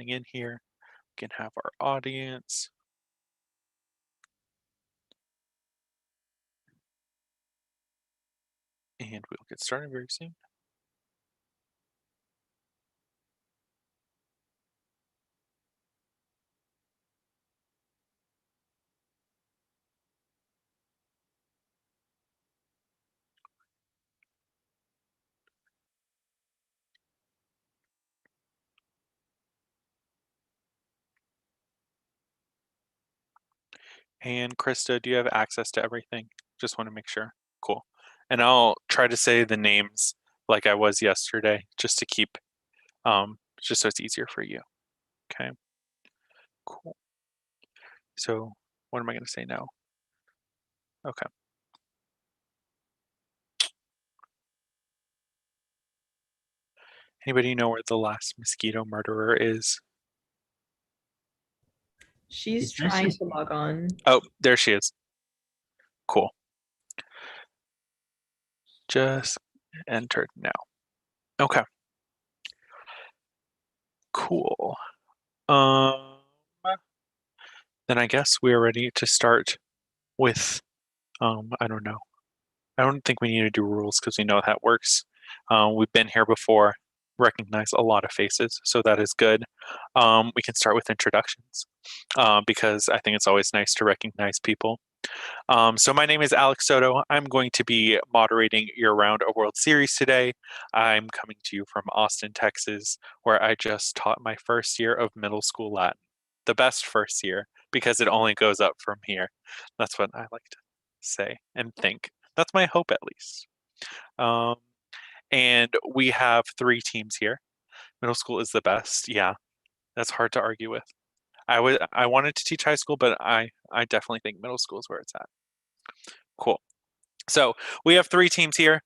getting in here. We can have our audience. And we'll get started very soon. And Krista, do you have access to everything? Just want to make sure. Cool. And I'll try to say the names like I was yesterday, just to keep, just so it's easier for you. Okay. Cool. So what am I going to say now? Okay. Anybody know where the last mosquito murderer is? She's trying to log on. Oh, there she is. Cool. Just entered now. Okay. Cool. Then I guess we are ready to start with, I don't know. I don't think we need to do rules because we know how that works. We've been here before, recognize a lot of faces, so that is good. We can start with introductions because I think it's always nice to recognize people. So my name is Alex Soto. I'm going to be moderating your round of World Series today. I'm coming to you from Austin, Texas, where I just taught my first year of middle school Latin. The best first year because it only goes up from here. That's what I like to say and think. That's my hope, at least. And we have 3 teams here. Middle school is the best. Yeah, that's hard to argue with. I wanted to teach high school, but I definitely think middle school is where it's at. Cool. So we have 3 teams here,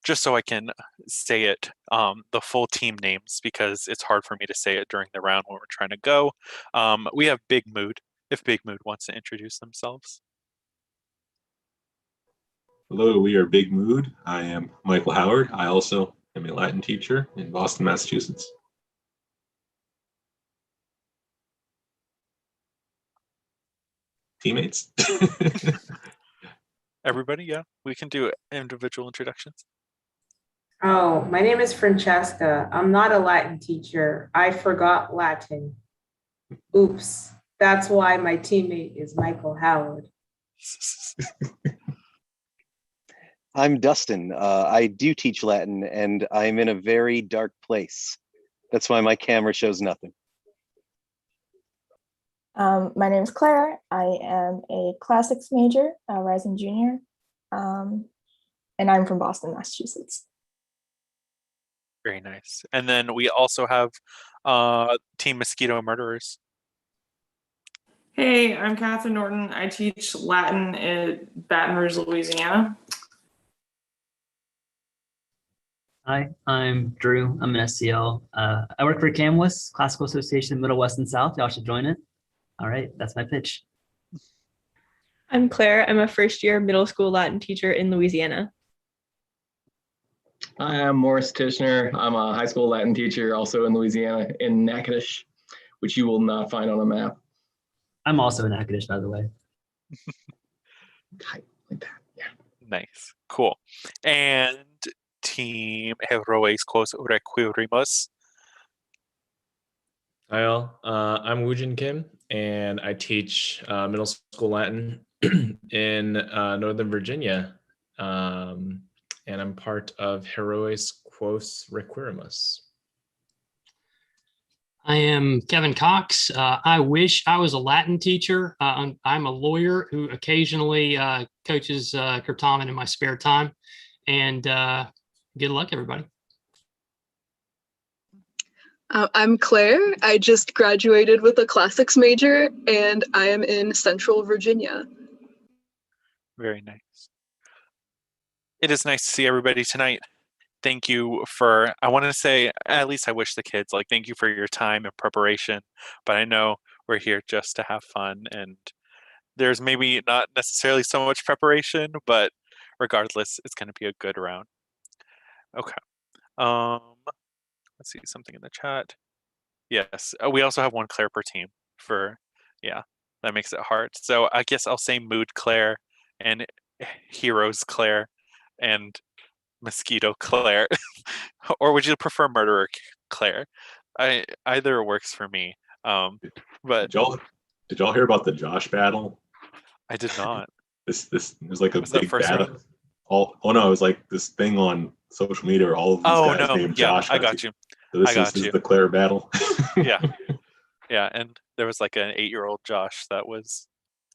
just so I can say it, the full team names, because it's hard for me to say it during the round when we're trying to go. We have Big Mood, if Big Mood wants to introduce themselves. Hello, we are Big Mood. I am Michael Howard. I also am a Latin teacher in Boston, Massachusetts. Teammates? Everybody, yeah, we can do individual introductions. Oh, my name is Francesca. I'm not a Latin teacher. I forgot Latin. Oops. That's why my teammate is Michael Howard. I'm Dustin. I do teach Latin, and I'm in a very dark place. That's why my camera shows nothing. My name is Claire. I am a classics major, a rising junior, and I'm from Boston, Massachusetts. Very nice. And then we also have Team Mosquito Murderers. Hey, I'm Catherine Norton. I teach Latin at Baton Rouge, Louisiana. Hi, I'm Drew. I'm an SCL. I work for Quos, Classical Association of Middle West and South. Y'all should join it. All right, that's my pitch. I'm Claire. I'm a first-year middle school Latin teacher in Louisiana. Hi, I'm Morris Tishner. I'm a high school Latin teacher also in Louisiana, in Natchitoches, which you will not find on a map. I'm also in Natchitoches, by the way. Like that, yeah. Nice, cool. And Team Heroes Quos Requirimus. Hi all, I'm Woojin Kim, and I teach middle school Latin in Northern Virginia, and I'm part of Heroes Quos Requirimus. I am Kevin Cox. I wish I was a Latin teacher. I'm a lawyer who occasionally coaches Certamen in my spare time. And good luck, everybody. I'm Claire. I just graduated with a classics major, and I am in Central Virginia. Very nice. It is nice to see everybody tonight. Thank you for, I want to say, at least I wish the kids, like, thank you for your time and preparation, but I know we're here just to have fun, and there's maybe not necessarily so much preparation, but regardless, it's going to be a good round. Okay. Let's see something in the chat. Yes. We also have one Claire per team for, yeah, that makes it hard. So I guess I'll say Mood Claire and Heroes Claire and Mosquito Claire. Or would you prefer Murderer Claire? Either works for me. But Did y'all hear about the Josh battle? I did not. This there's like a Was that big first battle. round? Oh no, it was like this thing on social media where all of these Oh guys no. named Yeah, Josh I got got to. you. So I got this is you. the Claire battle. Yeah. Yeah, and there was like an 8-year-old Josh that was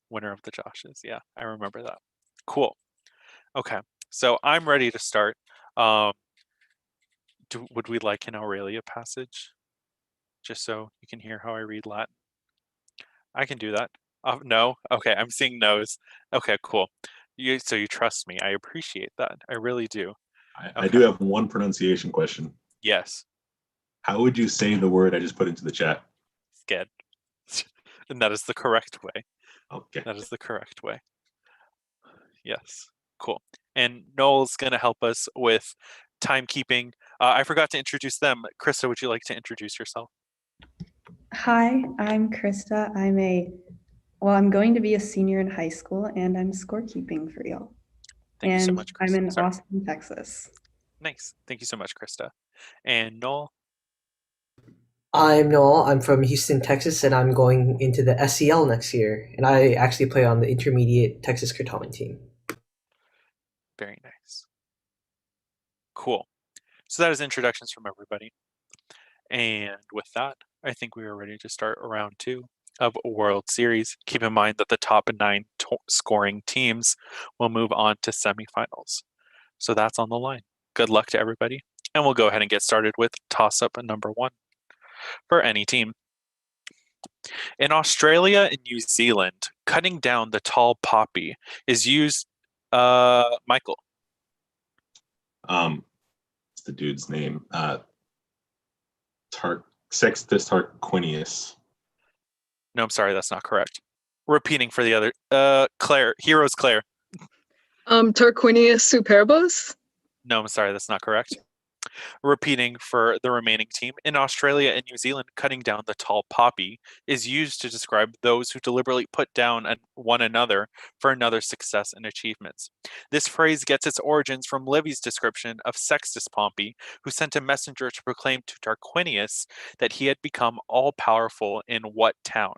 winner of the Joshes. Yeah, I remember that. Cool. Okay, so I'm ready to start. Would we like an Aurelia passage? Just so you can hear how I read Latin. I can do that. No? Okay, I'm seeing no's. Okay, cool. So you trust me. I appreciate that. I really do. I do have one pronunciation question. Yes. How would you say the word I just put into the chat? Sked. And that is the correct way. Okay. That is the correct way. Yes. Cool. And Noel's going to help us with timekeeping. I forgot to introduce them. Krista, would you like to introduce yourself? Hi, I'm Krista. I'm going to be a senior in high school and I'm scorekeeping for y'all. Thank you so much, I'm Krista. in Sorry. Austin, Texas. Nice. Thank you so much, Krista. And Noel? I'm Noel. I'm from Houston, Texas, and I'm going into the SEL next year. And I actually play on the intermediate Texas Certamen team. Very nice. Cool. So that is introductions from everybody. And with that, I think we are ready to start round 2 of World Series. Keep in mind that the top 9 scoring teams will move on to semifinals. So that's on the line. Good luck to everybody. And we'll go ahead and get started with toss-up number 1 for any team. In Australia and New Zealand, cutting down the tall poppy is used. Michael. What's the dude's name? Sextus Tarquinius. No, I'm sorry, that's not correct. Repeating for the other. Claire. Heroes Claire. Tarquinius superbus. No, I'm sorry, that's not correct. Repeating for the remaining team, in Australia and New Zealand, cutting down the tall poppy is used to describe those who deliberately put down one another for another's success and achievements. This phrase gets its origins from Livy's description of Sextus Pompey, who sent a messenger to proclaim to Tarquinius that he had become all-powerful in what town?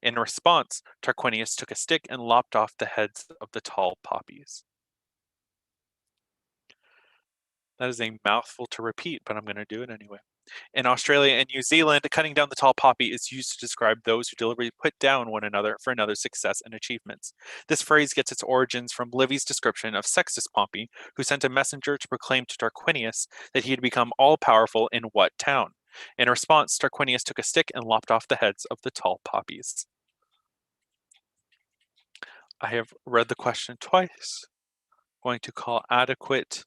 In response, Tarquinius took a stick and lopped off the heads of the tall poppies. That is a mouthful to repeat, but I'm going to do it anyway. In Australia and New Zealand, cutting down the tall poppy is used to describe those who deliberately put down one another for another's success and achievements. This phrase gets its origins from Livy's description of Sextus Pompey, who sent a messenger to proclaim to Tarquinius that he had become all-powerful in what town? In response, Tarquinius took a stick and lopped off the heads of the tall poppies. I have read the question twice. Going to call adequate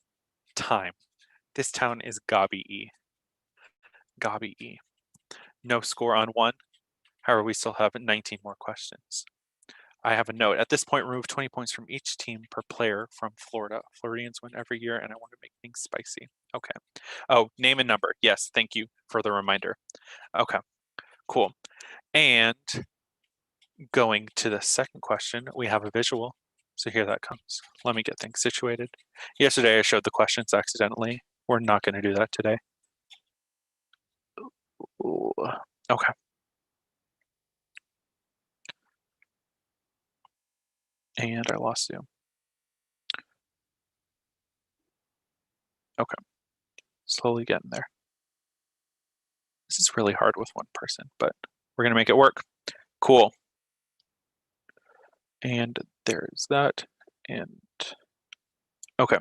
time. This town is Gabii. Gabii. No score on 1. However, we still have 19 more questions. I have a note. At this point, remove 20 points from each team per player from Florida. Floridians win every year, and I want to make things spicy. Okay. Oh, name and number. Yes, thank you for the reminder. Okay, cool. And going to the second question, we have a visual. So here that comes. Let me get things situated. Yesterday, I showed the questions accidentally. We're not going to do that today. Ooh, okay. And I lost you. Okay. Slowly getting there. This is really hard with one person, but we're going to make it work. Cool. And there's that. And okay.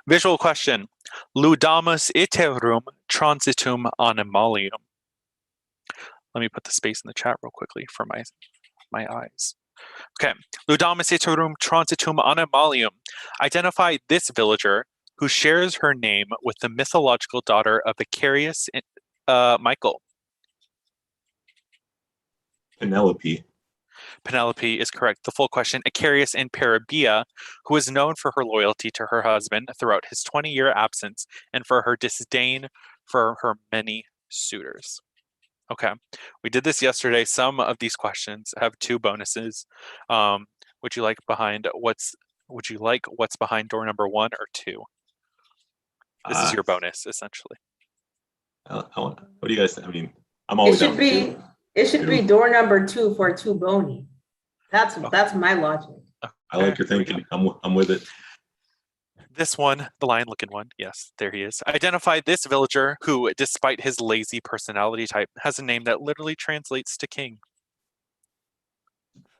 Visual question. Ludamus iterum transitum animalium. Let me put the space in the chat real quickly for my eyes. Okay. Ludamus iterum transitum animalium. Identify this villager who shares her name with the mythological daughter of Requirimus, Michael. Penelope. Penelope is correct. The full question, Icarius in Parabia, who is known for her loyalty to her husband throughout his 20-year absence and for her disdain for her many suitors. Okay, we did this yesterday. Some of these questions have 2 bonuses. Would you like what's behind door number 1 or 2? This is your bonus, essentially. What do you guys think? I mean, I'm It always down should for 2. be it should be door number 2 for 2 boni. That's my logic. I like your thinking. I'm with it. This one, the lion-looking one, yes, there he is. Identify this villager who, despite his lazy personality type, has a name that literally translates to king.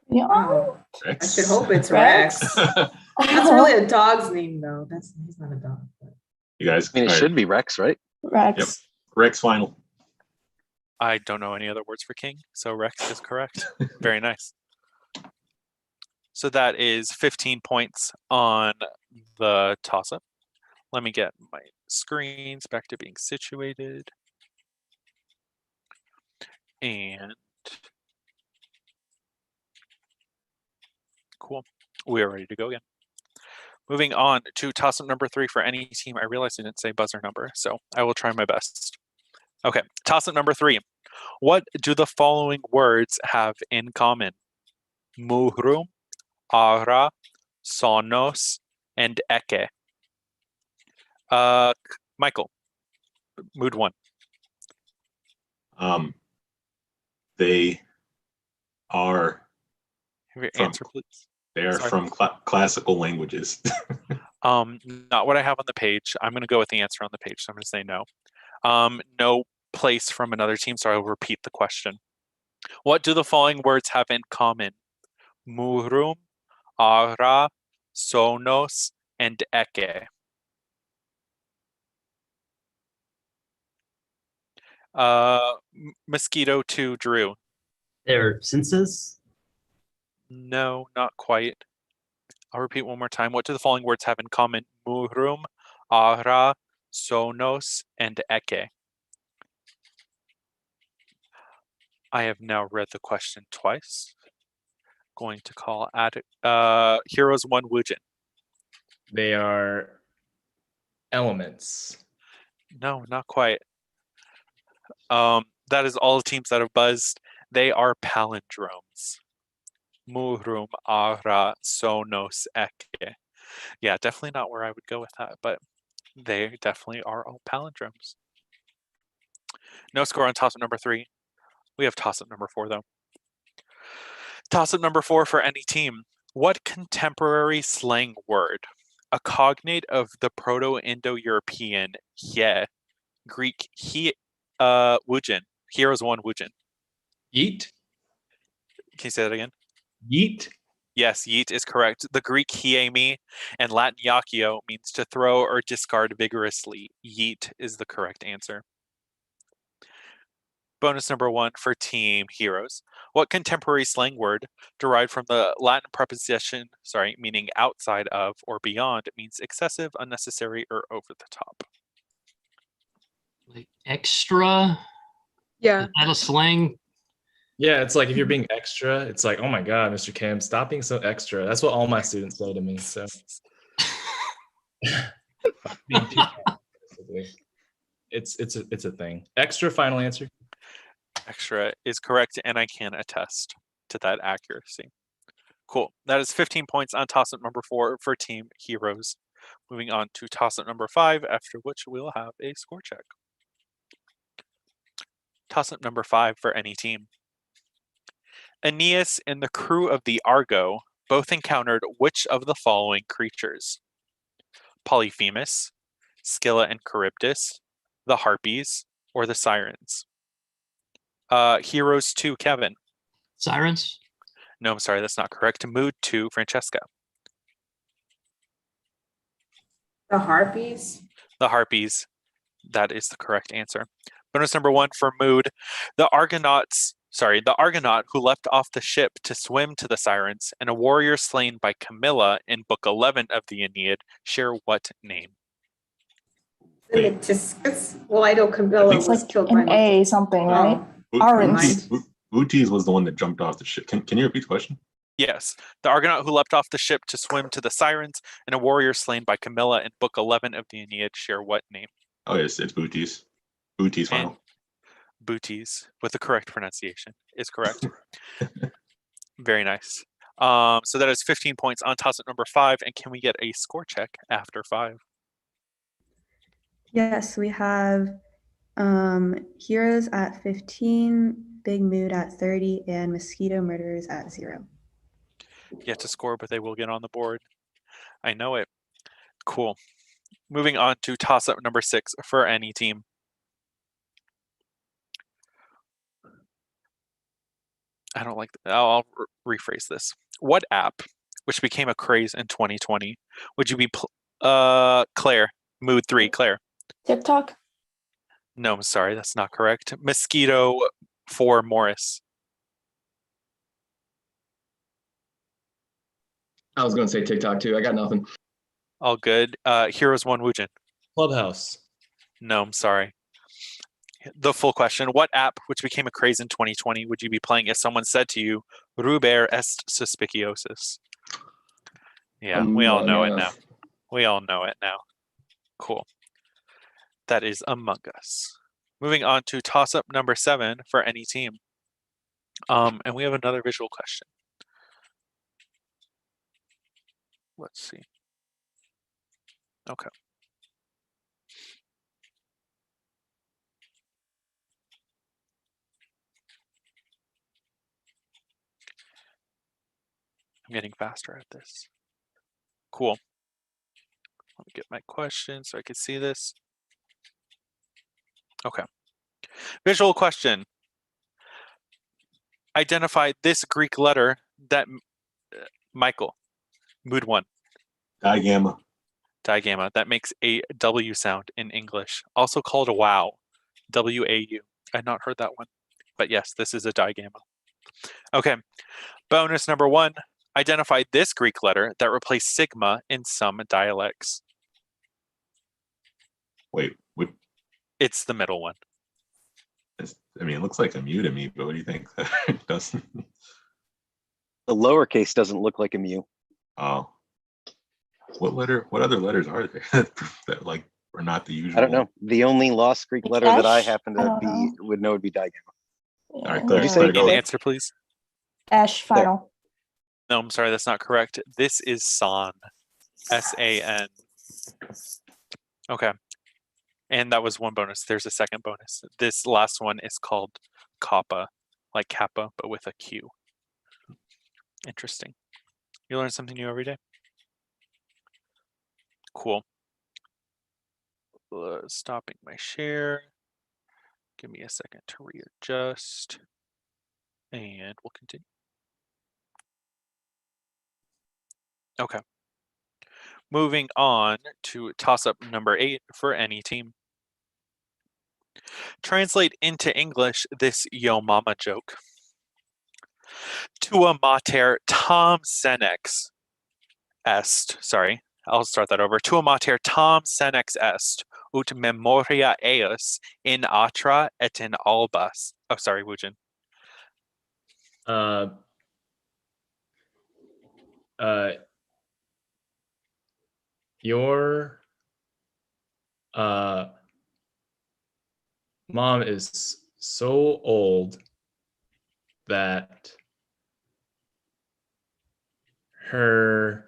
Yeah. Oh, I Rex? should hope it's Rex. Rex. That's really a dog's name, though. He's not a dog. But... You guys. I mean, it all right. should be Rex, right? Rex. Yep. Rex final. I don't know any other words for king, so Rex is correct. Very nice. So that is 15 points on the toss-up. Let me get my screens back to being situated. And cool. We are ready to go again. Moving on to toss-up number 3 for any team. I realized I didn't say buzzer number, so I will try my best. Okay, toss-up number 3. What do the following words have in common? Muhrum, ara, sonos, and eke. Michael, mood 1. They are Have your from, answer, please. They are Sorry. from classical languages. Not what I have on the page. I'm going to go with the answer on the page, so I'm going to say no. No place from another team, so I will repeat the question. What do the following words have in common? Muhrum, ara, sonos, and eke. Mosquito to Drew. They're senses. No, not quite. I'll repeat one more time. What do the following words have in common? Muhrum, ara, sonos, and eke. I have now read the question twice. Going to call at Heroes 1 Wujin. They are elements. No, not quite. That is all the teams that have buzzed. They are palindromes. Muhrum, ara, sonos, eke. Yeah, definitely not where I would go with that, but they definitely are all palindromes. No score on toss-up number 3. We have toss-up number 4, though. Toss-up number 4 for any team. What contemporary slang word, a cognate of the Proto-Indo-European ye, Greek wujin, Heroes 1 wujin? Yeet? Can you say that again? Yeet? Yes, yeet is correct. The Greek hiemi and Latin yakio means to throw or discard vigorously. Yeet is the correct answer. Bonus number 1 for Team Heroes. What contemporary slang word derived from the Latin preposition, meaning outside of or beyond, means excessive, unnecessary, or over the top? Like extra. Yeah. Is that a slang? Yeah, it's like if you're being extra, it's like, oh my God, Mr. Kim, stop being so extra. That's what all my students say to me. So being too it's a thing. Extra, final answer. Extra is correct, and I can attest to that accuracy. Cool. That is 15 points on toss-up number 4 for Team Heroes. Moving on to toss-up number 5, after which we'll have a score check. Toss-up number 5 for any team. Aeneas and the crew of the Argo both encountered which of the following creatures? Polyphemus, Scylla and Charybdis, the Harpies, or the Sirens? Heroes 2, Kevin. Sirens? No, I'm sorry, that's not correct. Mood 2, Francesca. The Harpies? The Harpies. That is the correct answer. Bonus number 1 for Mood. The Argonaut who left off the ship to swim to the Sirens and a warrior slain by Camilla in Book 11 of the Aeneid share what name? Metiscus? Well, I know Camilla It's was like killed by an A something, right? Orange. Booties was the one that jumped off the ship. Can you repeat the question? Yes. The Argonaut who leapt off the ship to swim to the Sirens and a warrior slain by Camilla in Book 11 of the Aeneid share what name? Oh, yes, it's Booties. Booties final. Booties with the correct pronunciation is correct. Very nice. So that is 15 points on toss-up number 5. And can we get a score check after 5? Yes, we have Heroes at 15, Big Mood at 30, and Mosquito Murderers at 0. Yet to score, but they will get on the board. I know it. Cool. Moving on to toss-up number 6 for any team. I don't like that. I'll rephrase this. What app, which became a craze in 2020, would you be Claire, mood 3, Claire? TikTok. No, I'm sorry, that's not correct. Mosquito for Morris. I was going to say TikTok too. I got nothing. All good. Heroes 1, Woojin. Clubhouse. No, I'm sorry. The full question. What app, which became a craze in 2020, would you be playing if someone said to you, Ruber est suspiciosus? Yeah, we all know it now. We all know it now. Cool. That is Among Us. Moving on to toss-up number 7 for any team. And we have another visual question. Let's see. Okay. I'm getting faster at this. Cool. Let me get my question so I can see this. Okay. Visual question. Identify this Greek letter that Michael, mood 1. Digamma. Digamma. That makes a W sound in English, also called a wow. W-A-U. I've not heard that one. But yes, this is a digamma. Okay. Bonus number 1. Identify this Greek letter that replaced sigma in some dialects. Wait, It's the middle one. I mean, it looks like a mu to me, but what do you think? It doesn't. The lowercase doesn't look like a mu. Oh. What other letters are there that like are not the usual? I don't know. The only lost Greek letter that I happen to would know would be digamma. All right, Would you say An answer, please? Ash final. No, I'm sorry, that's not correct. This is San. S-A-N. Okay. And that was one bonus. There's a second bonus. This last one is called Kappa, like Kappa, but with a Q. Interesting. You learn something new every day. Cool. Stopping my share. Give me a second to readjust. And we'll continue. Okay. Moving on to toss-up number 8 for any team. Translate into English this yo mama joke. Tua mater tam senex est. Sorry, I'll start that over. Tua mater tam senex est, ut memoria eus in atra et in albas. Oh, sorry, Woojin. Your mom is so old that her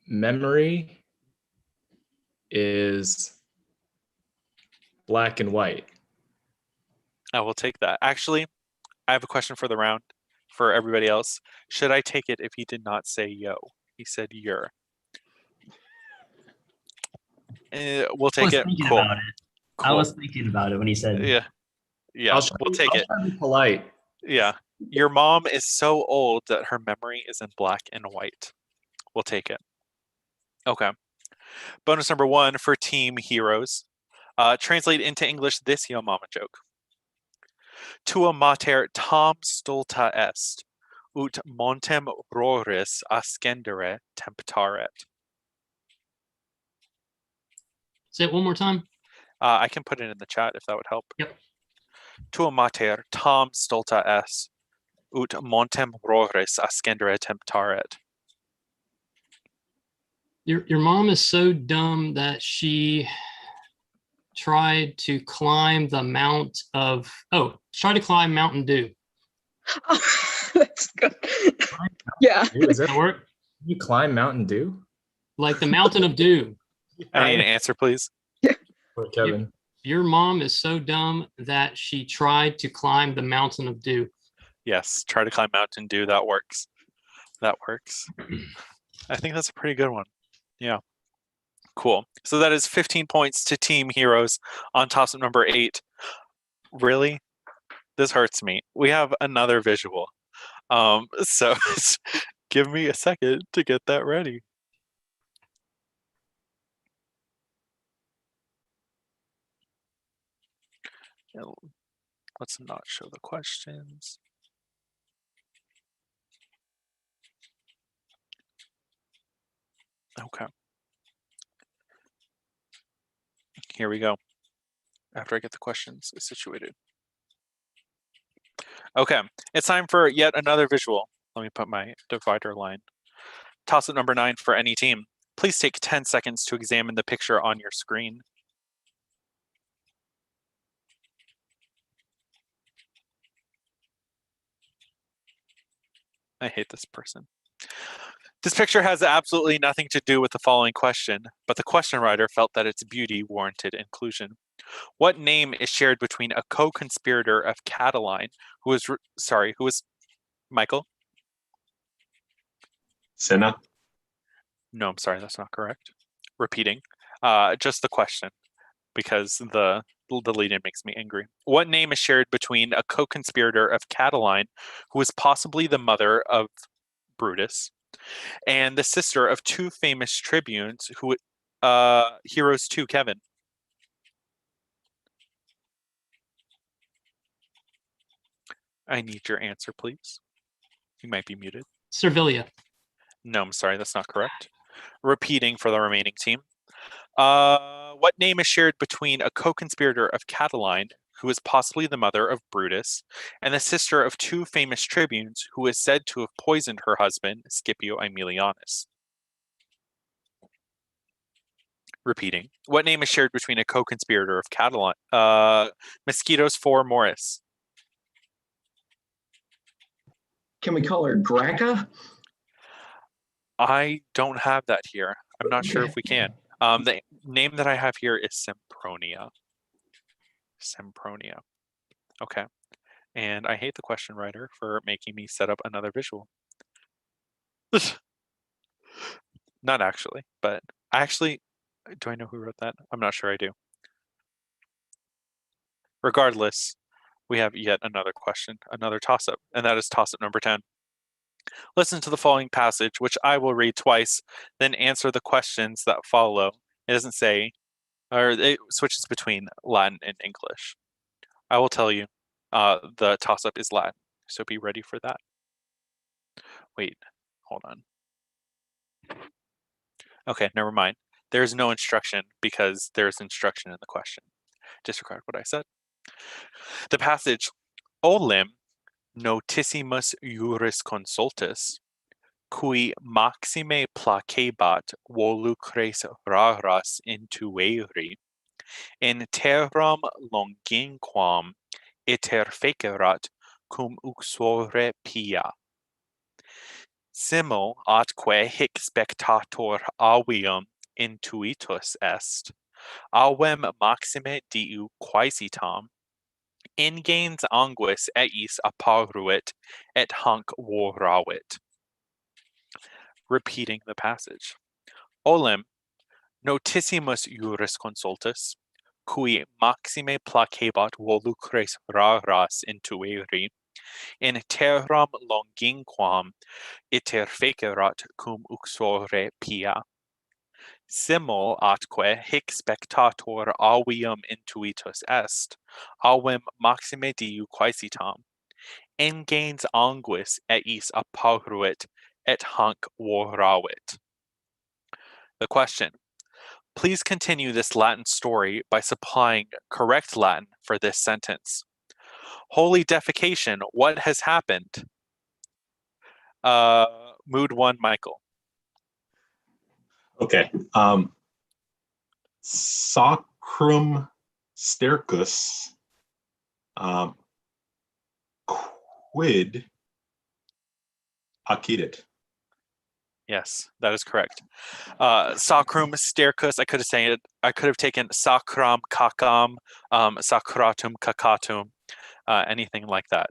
memory is black and white. I will take that. Actually, I have a question for the round for everybody else. Should I take it if he did not say yo? He said you're. We'll take it. Cool. About it. Cool. I was thinking about it when he said. Yeah. We'll take it. I'll try to be polite. Yeah. Your mom is so old that her memory is in black and white. We'll take it. Okay. Bonus number 1 for Team Heroes. Translate into English this yo mama joke. Tua mater tam stulta est, ut montem roris ascendere temptaret. Say it one more time. I can put it in the chat if that would help. Yep. Tua mater tam stulta est, ut montem roris ascendere temptaret. Your mom is so dumb that she tried to climb the mount of, tried to climb Mountain Dew. That's good. Yeah. Does that work? You climb Mountain Dew? Like the Mountain of Dew. I need an answer, please. Or Kevin. Your mom is so dumb that she tried to climb the Mountain of Dew. Yes, try to climb Mountain Dew. That works. That works. I think that's a pretty good one. Yeah. Cool. So that is 15 points to Team Heroes on toss-up number 8. Really? This hurts me. We have another visual. So give me a second to get that ready. Let's not show the questions. Okay. Here we go. After I get the questions situated. Okay, it's time for yet another visual. Let me put my divider line. Toss-up number 9 for any team. Please take 10 seconds to examine the picture on your screen. I hate this person. This picture has absolutely nothing to do with the following question, but the question writer felt that its beauty warranted inclusion. What name is shared between a co-conspirator of Catiline, who was Michael? Senna? No, I'm sorry, that's not correct. Repeating, just the question, because the lead-in makes me angry. What name is shared between a co-conspirator of Catiline, who was possibly the mother of Brutus, and the sister of 2 famous tribunes who, Heroes 2, Kevin? I need your answer, please. You might be muted. Servilia. No, I'm sorry, that's not correct. Repeating for the remaining team. What name is shared between a co-conspirator of Catiline, who is possibly the mother of Brutus, and the sister of 2 famous tribunes who is said to have poisoned her husband, Scipio Aemilianus? Repeating. What name is shared between a co-conspirator of Catiline? Mosquito's 4 Morris. Can we call her Graca? I don't have that here. I'm not sure if we can. The name that I have here is Sempronia. Sempronia. Okay. And I hate the question writer for making me set up another visual. Not actually, but do I know who wrote that? I'm not sure I do. Regardless, we have yet another question, another toss-up, and that is toss-up number 10. Listen to the following passage, which I will read twice, then answer the questions that follow. It doesn't say, or it switches between Latin and English. I will tell you, the toss-up is Latin, so be ready for that. Wait, hold on. Okay, never mind. There's no instruction because there's instruction in the question. Disregard what I said. The passage, Olim notissimus juris consultus, qui maxime placebat volucres raras intueri, in terram longinquam iter fecerat cum uxore pia. Simul atque hic spectator avium intuitus est, avem maxime diu quaesitam, ingens anguis eis apparuit et hanc voravit. Repeating the passage. Olim notissimus juris consultus, qui maxime placebat volucres raras intueri, in terram longinquam iter fecerat cum uxore pia. Simul atque hic spectator avium intuitus est, avem maxime diu quaesitam, ingens anguis eis apparuit et hanc voravit. The question. Please continue this Latin story by supplying correct Latin for this sentence. Holy defecation, what has happened? Mood 1, Michael. Okay. Sacrum stercus, quid accidit. Yes, that is correct. Sacrum stercus. I could have said it. I could have taken sacram cacam, sacratum cacatum, anything like that.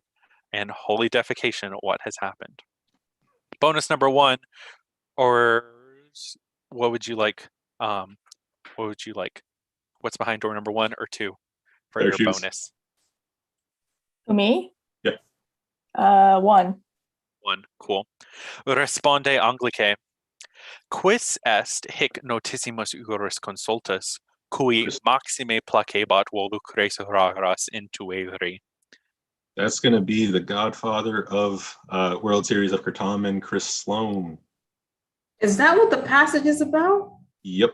And holy defecation, what has happened? Bonus number 1, or what would you like? What would you like? What's behind door number 1 or 2 for Better your choose. bonus? For me? Yep. 1. 1. Cool. Responde Anglicae. Quis est hic notissimus juris consultus, cui maxime placebat volucres raras intuere. That's going to be the godfather of World Series of Certamen, Chris Sloan. Is that what the passage is about? Yep.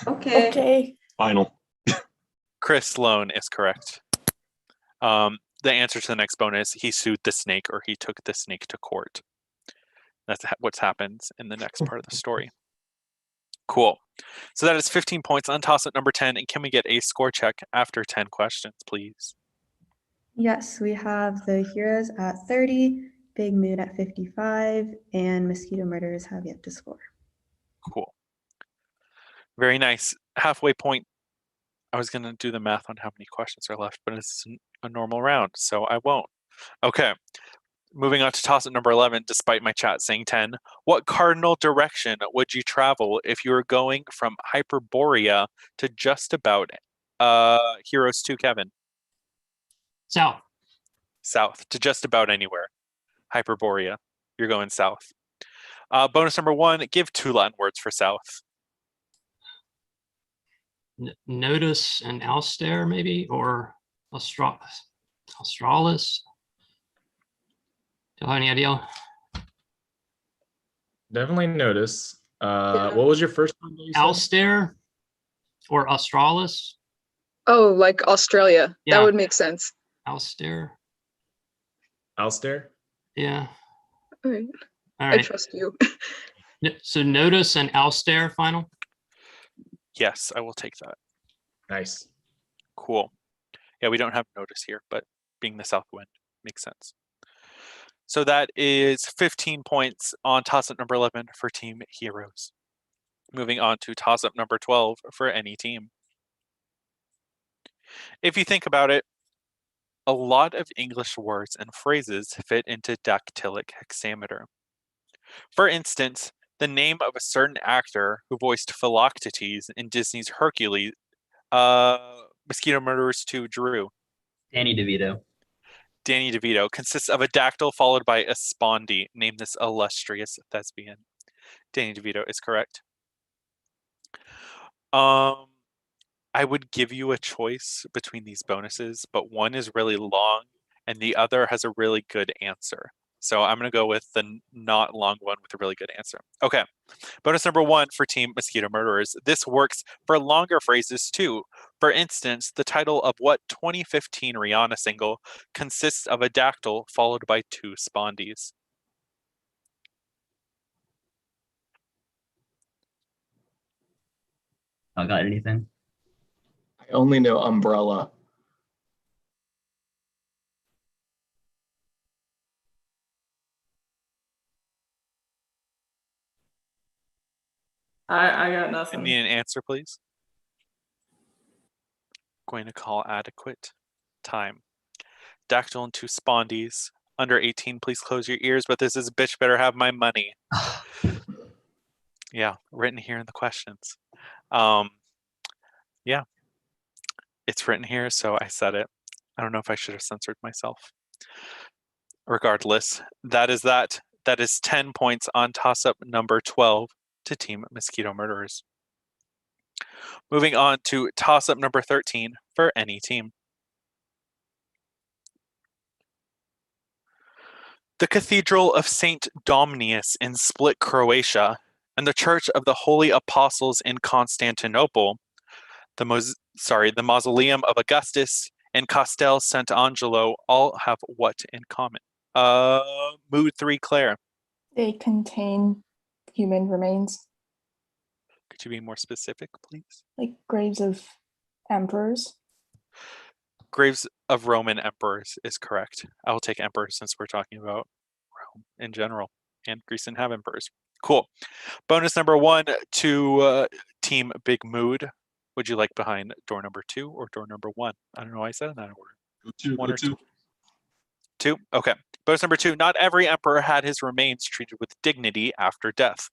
Okay. Final. Chris Sloan is correct. The answer to the next bonus, he sued the snake, or he took the snake to court. That's what happens in the next part of the story. Cool. So that is 15 points on toss-up number 10. And can we get a score check after 10 questions, please? Yes, we have the heroes at 30, Big Mood at 55, and Mosquito Murderers have yet to score. Cool. Very nice. Halfway point. I was going to do the math on how many questions are left, but it's a normal round, so I won't. Okay. Moving on to toss-up number 11, despite my chat saying 10. What cardinal direction would you travel if you were going from Hyperborea to just about Heroes 2, Kevin? South. South, to just about anywhere. Hyperborea. You're going south. Bonus number 1, give 2 Latin words for south. Notice and Alster, maybe, or Australis. Do you have any idea? Definitely notice. What was your first one? Alster or Australis? Oh, like Australia. Yeah. That would make sense. Alster. Alster? Yeah. All right. All I right. trust you. So notice and Alster final. Yes, I will take that. Nice. Cool. Yeah, we don't have notice here, but being the south wind makes sense. So that is 15 points on toss-up number 11 for Team Heroes. Moving on to toss-up number 12 for any team. If you think about it, a lot of English words and phrases fit into dactylic hexameter. For instance, the name of a certain actor who voiced Philoctetes in Disney's Hercules, Mosquito Murderers 2, Drew. Danny DeVito. Danny DeVito consists of a dactyl followed by a spondee. Name this illustrious thespian. Danny DeVito is correct. I would give you a choice between these bonuses, but one is really long and the other has a really good answer. So I'm going to go with the not long one with a really good answer. Okay. Bonus number 1 for Team Mosquito Murderers. This works for longer phrases too. For instance, the title of what 2015 Rihanna single consists of a dactyl followed by 2 spondees? I got anything? I only know umbrella. I got I nothing. need an answer, please. Going to call adequate time. Dactyl and 2 spondees. Under 18, please close your ears, but this is bitch better have my money. Yeah, written here in the questions. Yeah, it's written here, so I said it. I don't know if I should have censored myself. Regardless, that is that. That is 10 points on toss-up number 12 to Team Mosquito Murderers. Moving on to toss-up number 13 for any team. The Cathedral of St. Domnius in Split, Croatia, and the Church of the Holy Apostles in Constantinople, the Mausoleum of Augustus, and Castel Sant'Angelo all have what in common? Mood 3, Claire. They contain human remains, Could you be more specific, please? like graves of emperors. Graves of Roman emperors is correct. I will take emperors since we're talking about Rome in general, and Greece didn't have emperors. Cool. Bonus number 1 to Team Big Mood. Would you like behind door number 2 or door number 1? I don't know why I said in that order. Go two. One Go or two. 2? Okay. Bonus number 2. Not every emperor had his remains treated with dignity after death.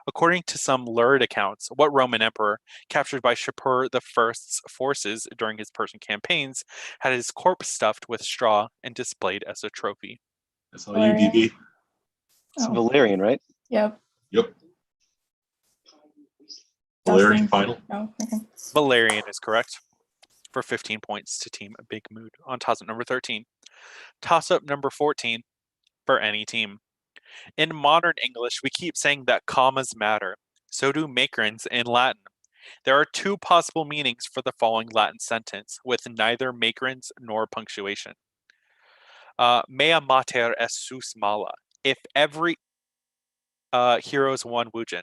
According to some lurid accounts, what Roman emperor, captured by Shapur I's forces during his Persian campaigns, had his corpse stuffed with straw and displayed as a trophy? That's all you, DB. It's Oh. Valerian, right? Yep. Yep. Valerian final. Oh, okay. Valerian is correct for 15 points to Team Big Mood on toss-up number 13. Toss-up number 14 for any team. In modern English, we keep saying that commas matter. So do makerons in Latin. There are 2 possible meanings for the following Latin sentence with neither makerons nor punctuation. Mea mater est sus mala. If every hero's one Wujin.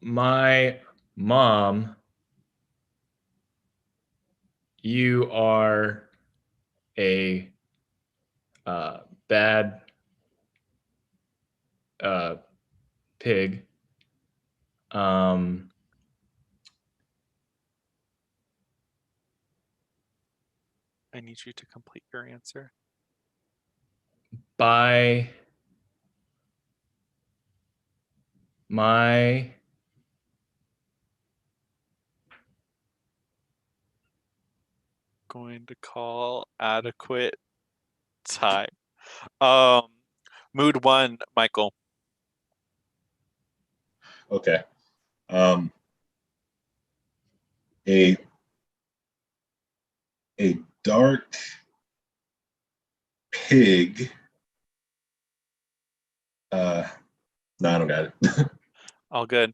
My mom, you are a bad pig. I need you to complete your answer. By my Going to call adequate time. Mood 1, Michael. Okay. A dark pig. No, I don't got it. All good.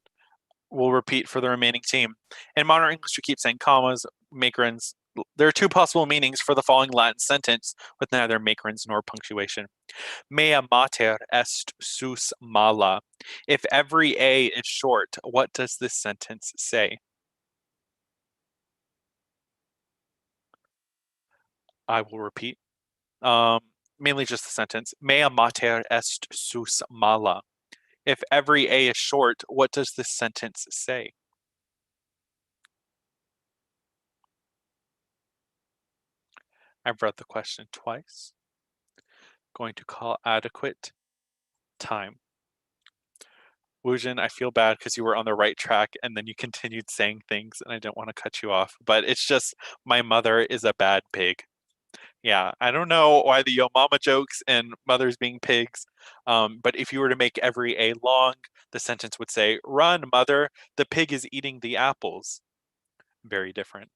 We'll repeat for the remaining team. In modern English, we keep saying commas, makerons. There are 2 possible meanings for the following Latin sentence with neither makerons nor punctuation. Mea mater est sus mala. If every A is short, what does this sentence say? I will repeat. Mainly just the sentence. Mea mater est sus mala. If every A is short, what does this sentence say? I've read the question twice. Going to call adequate time. Wujin, I feel bad because you were on the right track and then you continued saying things and I don't want to cut you off, but it's just my mother is a bad pig. Yeah, I don't know why the yo mama jokes and mothers being pigs, but if you were to make every A long, the sentence would say, "Run, mother, the pig is eating the apples." Very different.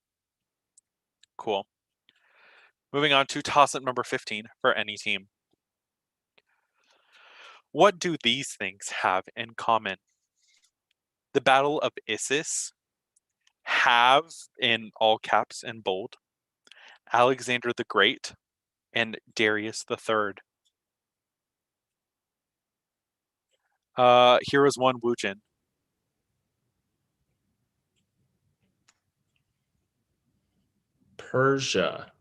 Cool. Moving on to toss-up number 15 for any team. What do these things have in common? The Battle of Issus, have in all caps and bold, Alexander the Great, and Darius the Third. Heroes 1, Wujin. Persia.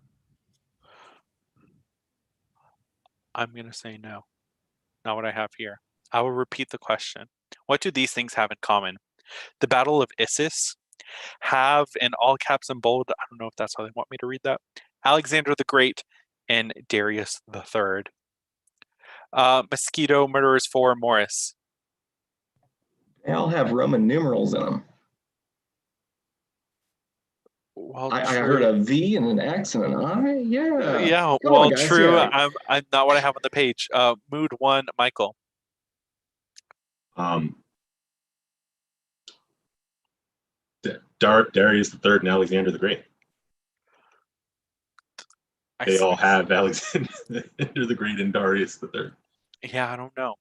I'm going to say no. Not what I have here. I will repeat the question. What do these things have in common? The Battle of Issus, have in all caps and bold, I don't know if that's how they want me to read that, Alexander the Great, and Darius the Third. Mosquito, Murderers 4, Morris. They all have Roman numerals in them. Well, I heard a V and an X and an I. Yeah. Yeah, Come well, on, guys. true. Yeah. I'm not what I have on the page. Mood 1, Michael. Darius the Third and Alexander the Great. They all have Alexander the Great and Darius the Third. Yeah, I don't know.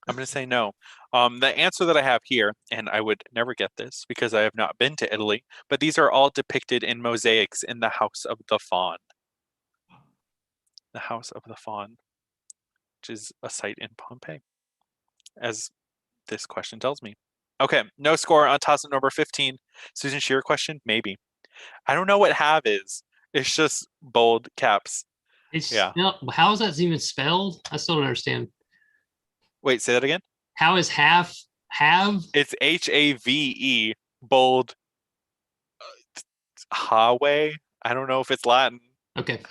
I'm going to say no. The answer that I have here, and I would never get this because I have not been to Italy, but these are all depicted in mosaics in the House of the Faun. The House of the Faun, which is a site in Pompeii, as this question tells me. Okay, no score on toss-up number 15. Susan Shearer question? Maybe. I don't know what have is. It's just bold caps. It's Yeah. how is that even spelled? I still don't understand. Wait, say that again? How is have? It's HAVE, bold, Hawe. I don't know if it's Latin. Okay.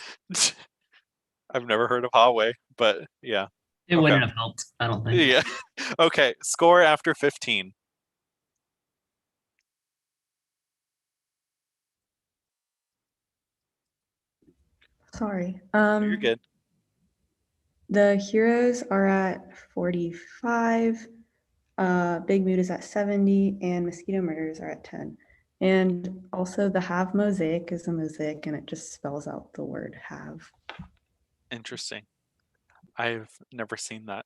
I've never heard of Hawe, but yeah. It wouldn't have helped, I don't think. Yeah. Okay, score after 15. Sorry. You're good. The heroes are at 45. Big Mood is at 70, and Mosquito Murders are at 10. And also the have mosaic is a mosaic, and it just spells out the word have. Interesting. I've never seen that.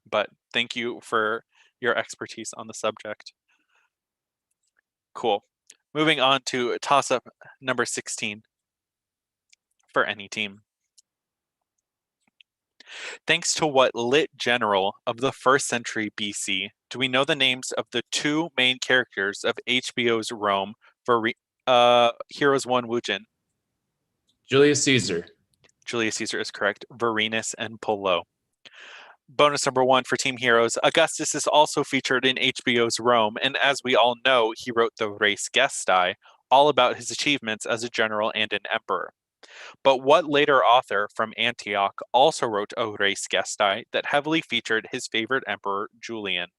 But thank you for your expertise on the subject. Cool. Moving on to toss-up number 16 for any team. Thanks to what lit general of the 1st century BC do we know the names of the 2 main characters of HBO's Rome for Heroes 1 Wujin? Julius Caesar. Julius Caesar is correct. Varenus and Polo. Bonus number 1 for Team Heroes. Augustus is also featured in HBO's Rome, and as we all know, he wrote the Res Gestae, all about his achievements as a general and an emperor. But what later author from Antioch also wrote a Res Gestae that heavily featured his favorite emperor, Julian?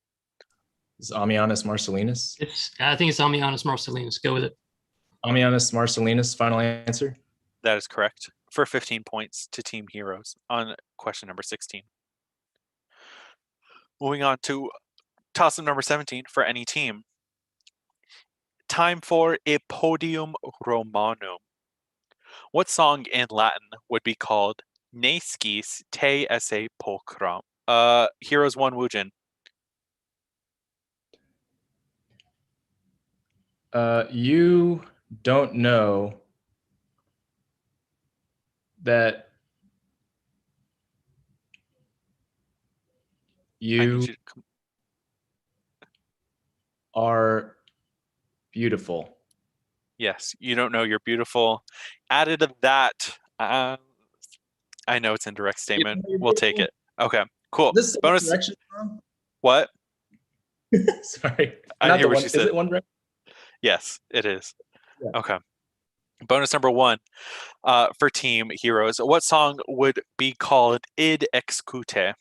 Is Ammianus Marcellinus? I think it's Ammianus Marcellinus. Go with it. Ammianus Marcellinus, final answer? That is correct. For 15 points to Team Heroes on question number 16. Moving on to toss-up number 17 for any team. Time for a podium Romanum. What song in Latin would be called Nescis te esse pulchram? Heroes 1 Wujin. You don't know that you are beautiful. Yes, you don't know you're beautiful. Added to that, I know it's indirect statement. We'll take it. Okay, cool. This is bonus. direction wrong? What? Sorry. I Not didn't hear the what one, you is said. it one direction? Yes, it is. Yeah. Okay. Bonus number 1 for Team Heroes. What song would be called Id Excute?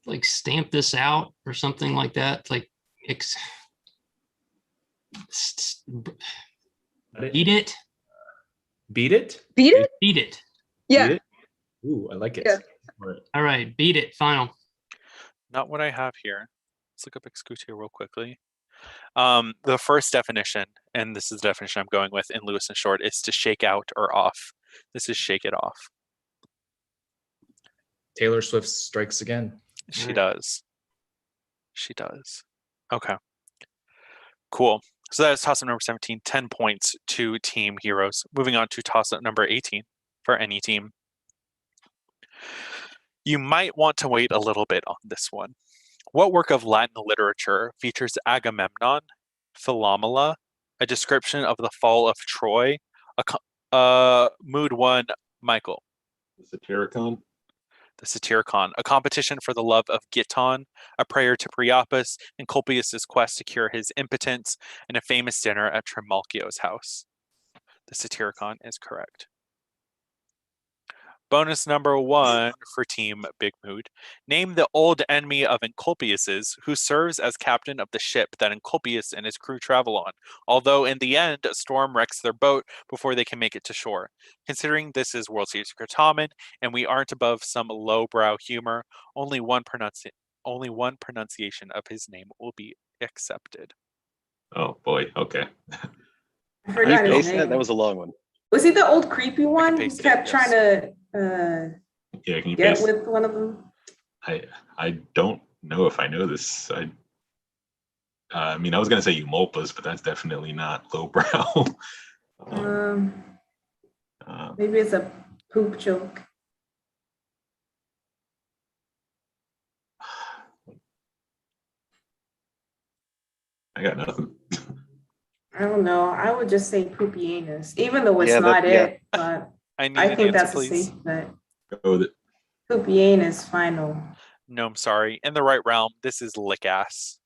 Like stamp this out or something like that. Like beat it. Beat it? Beat it? Beat it. Yeah. Beat it? Ooh, I like it. Yeah. All right, beat it. Final. Not what I have here. Let's look up excute real quickly. The first definition, and this is the definition I'm going with in Lewis and Short, is to shake out or off. This is shake it off. Taylor Swift strikes again. She does. She does. Okay. Cool. So that is toss-up number 17, 10 points to Team Heroes. Moving on to toss-up number 18 for any team. You might want to wait a little bit on this one. What work of Latin literature features Agamemnon, Philomela, a description of the fall of Troy, Mood 1, Michael? The Satyricon. The Satyricon, a competition for the love of Giton, a prayer to Priapus, and Colpius's quest to cure his impotence, and a famous dinner at Trimalchio's house. The Satyricon is correct. Bonus number 1 for Team Big Mood. Name the old enemy of Encolpius's who serves as captain of the ship that Encolpius and his crew travel on, although in the end a storm wrecks their boat before they can make it to shore. Considering this is World Series Certamen and we aren't above some lowbrow humor, only one pronunciation of his name will be accepted. Oh boy, okay. I forgot his name. That was a long one. Was he the old creepy one who paste it, kept yes. trying to Yeah, can you get paste? with one of them? I don't know if I know this. I mean, I was gonna say Eumolpus, but that's definitely not lowbrow. Maybe it's a poop joke. I got nothing. I don't know. I would just say Pupienus, even though it's Yeah, not yeah. it, but I need I an think answer, that's a please. safe bet. Go with it. Pupienus final. No, I'm sorry. In the right realm, this is lick-ass.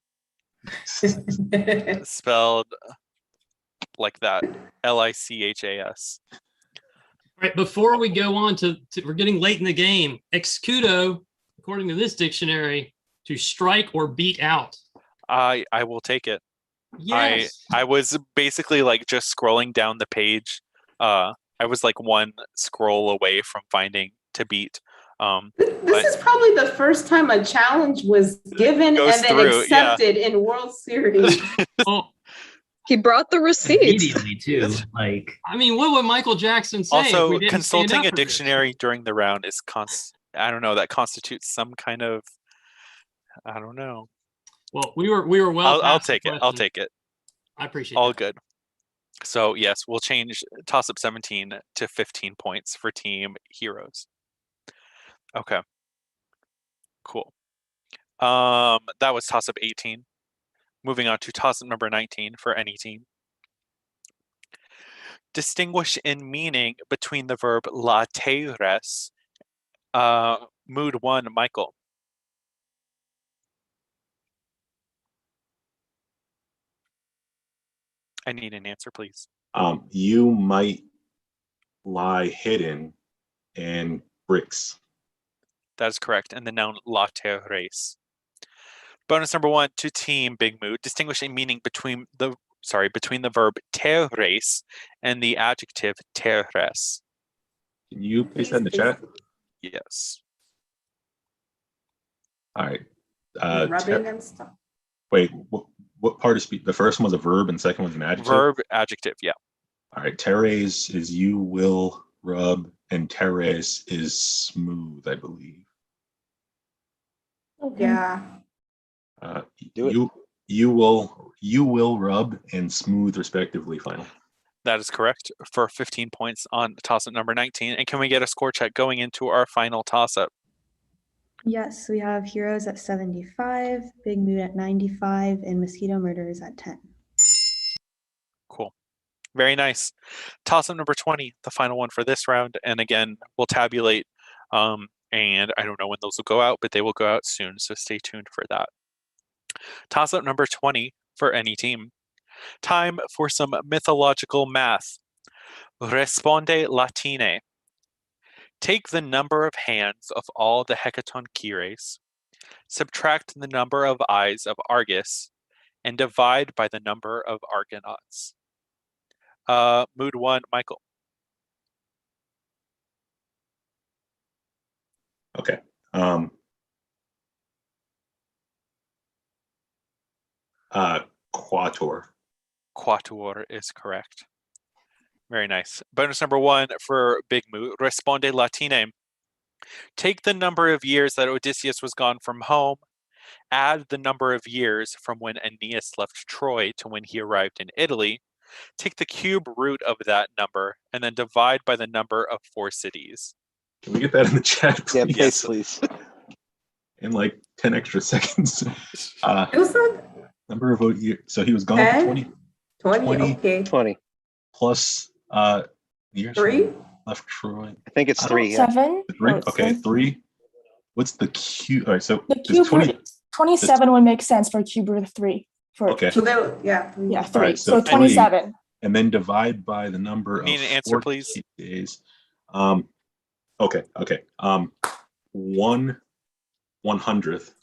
Spelled like that. Lichas. All right, before we go on to we're getting late in the game. Excudo, according to this dictionary, to strike or beat out. I will take it. Yes. I was basically like just scrolling down the page. I was like one scroll away from finding to beat. This is probably the first time a challenge was given Goes and then through, yeah. accepted in World Series. Oh, He brought the receipts. Immediately too. Like, I mean, what would Michael Jackson say if Also, we didn't stand consulting up a for this? dictionary during the round is I don't know, that constitutes some kind of, I don't know. Well, we were well. I'll past the take it. I'll question. take it. I appreciate All that. good. So yes, we'll change toss up 17 to 15 points for team heroes. Okay. Cool. That was toss up 18. Moving on to toss up number 19 for any team. Distinguish in meaning between the verb lateres. Mood 1, Michael. I need an answer, please. You might lie hidden in bricks. That is correct. And the noun lateres. Bonus number 1 to team Big Mood. Distinguish in meaning between the verb teres and the adjective teres. Can you paste that in the chat? Yes. All right. Rubbing and stuff. Wait, what part is the first one was a verb and the second one's an adjective? Verb, adjective, yeah. All right. Teres is you will rub, and teres is smooth, I believe. Yeah. You will rub and smooth respectively. Final. That is correct for 15 points on toss-up number 19. And can we get a score check going into our final toss-up? Yes, we have Heroes at 75, Big Mood at 95, and Mosquito Murderers at 10. Cool. Very nice. Toss-up number 20, the final one for this round. And again, we'll tabulate. And I don't know when those will go out, but they will go out soon. So stay tuned for that. Toss-up number 20 for any team. Time for some mythological math. Responde Latine. Take the number of hands of all the Hecatonchires, subtract the number of eyes of Argus, and divide by the number of Argonauts. Mood 1, Michael. Okay. Quator. Quator is correct. Very nice. Bonus number 1 for Big Mood. Responde Latine. Take the number of years that Odysseus was gone from home, add the number of years from when Aeneas left Troy to when he arrived in Italy, take the cube root of that number, and then divide by the number of 4 cities. Can we get that in the chat, please? Yeah, yes, please. In like 10 extra seconds. Number of years. So he was gone for 20. 20, okay. 20. Plus years 3? Left Troy. I think it's 3. Yeah. 7. 3? No, it's Okay, 3. 3. What's the cube? All right, so The there's cube 27 would make sense for cube root of 3. Okay. So there, yeah. 3. Yeah, 3. Right, so 3, 27. And then divide by the number Need of an answer, 4 please? days. Okay. 1/100th.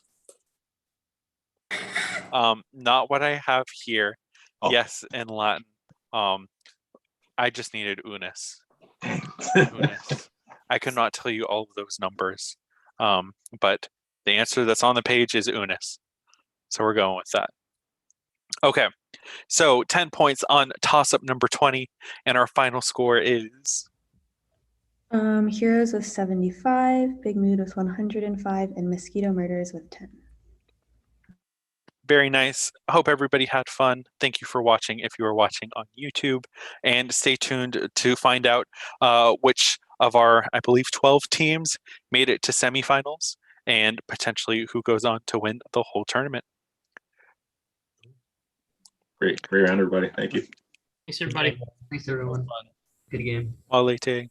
Not what I have here. Oh. Yes, in Latin. I just needed unus. Unus. I could not tell you all of those numbers. But the answer that's on the page is unus. So we're going with that. Okay. So 10 points on toss-up number 20. And our final score is... Heroes with 75, Big Mood with 105, and Mosquito Murderers with 10. Very nice. I hope everybody had fun. Thank you for watching if you are watching on YouTube. And stay tuned to find out which of our, I believe, 12 teams made it to semifinals and potentially who goes on to win the whole tournament. Great round, everybody. Thank you. Thanks, everybody. Thanks, everyone. Good game. Quality.